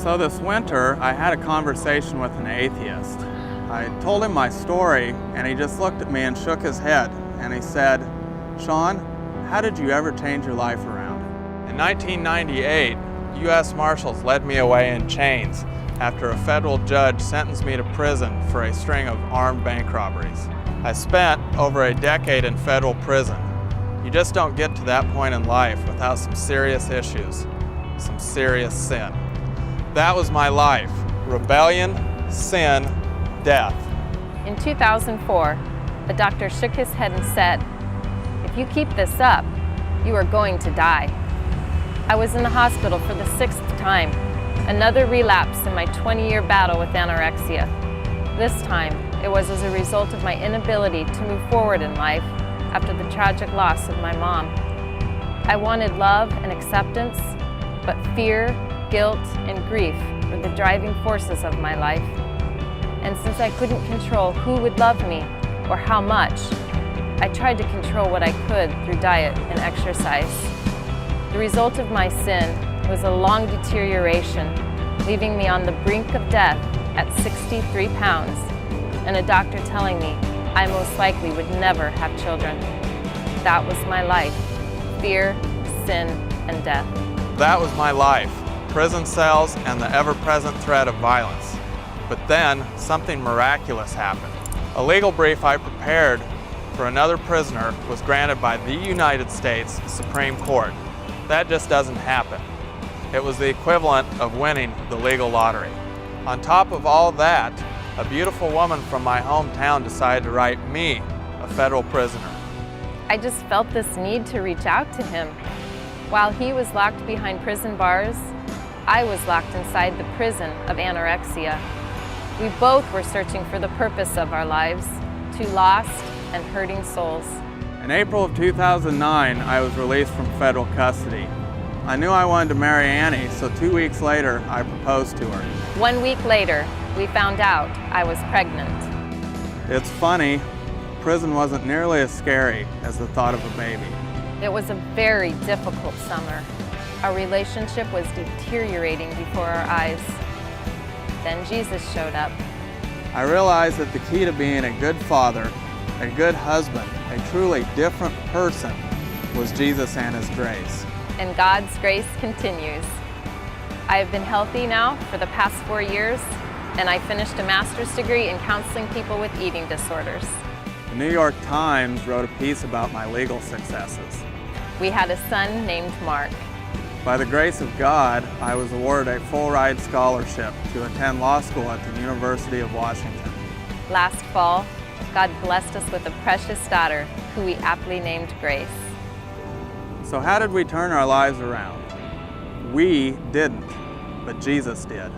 So this winter, I had a conversation with an atheist. I told him my story, and he just looked at me and shook his head, and he said, "Sean, how did you ever change your life around?" In 1998, U.S. Marshals led me away in chains after a federal judge sentenced me to prison for a string of armed bank robberies. I spent over a decade in federal prison. You just don't get to that point in life without some serious issues, some serious sin. That was my life: rebellion, sin, death. In 2004, a doctor shook his head and said, "If you keep this up, you are going to die." I was in the hospital for the 6th time, another relapse in my 20-year battle with anorexia. This time, it was as a result of my inability to move forward in life after the tragic loss of my mom. I wanted love and acceptance, but fear, guilt, and grief were the driving forces of my life. And since I couldn't control who would love me or how much, I tried to control what I could through diet and exercise. The result of my sin was a long deterioration, leaving me on the brink of death at 63 pounds, and a doctor telling me I most likely would never have children. That was my life: fear, sin, and death. That was my life: prison cells and the ever-present threat of violence. But then, something miraculous happened. A legal brief I prepared for another prisoner was granted by the United States Supreme Court. That just doesn't happen. It was the equivalent of winning the legal lottery. On top of all that, a beautiful woman from my hometown decided to write me a federal prisoner. I just felt this need to reach out to him. While he was locked behind prison bars, I was locked inside the prison of anorexia. We both were searching for the purpose of our lives, two lost and hurting souls. In April of 2009, I was released from federal custody. I knew I wanted to marry Annie, so 2 weeks later, I proposed to her. 1 week later, we found out I was pregnant. It's funny, prison wasn't nearly as scary as the thought of a baby. It was a very difficult summer. Our relationship was deteriorating before our eyes. Then Jesus showed up. I realized that the key to being a good father, a good husband, a truly different person was Jesus and His grace. And God's grace continues. I have been healthy now for the past 4 years, and I finished a master's degree in counseling people with eating disorders. The New York Times wrote a piece about my legal successes. We had a son named Mark. By the grace of God, I was awarded a full-ride scholarship to attend law school at the University of Washington. Last fall, God blessed us with a precious daughter who we aptly named Grace. So how did we turn our lives around? We didn't, but Jesus did.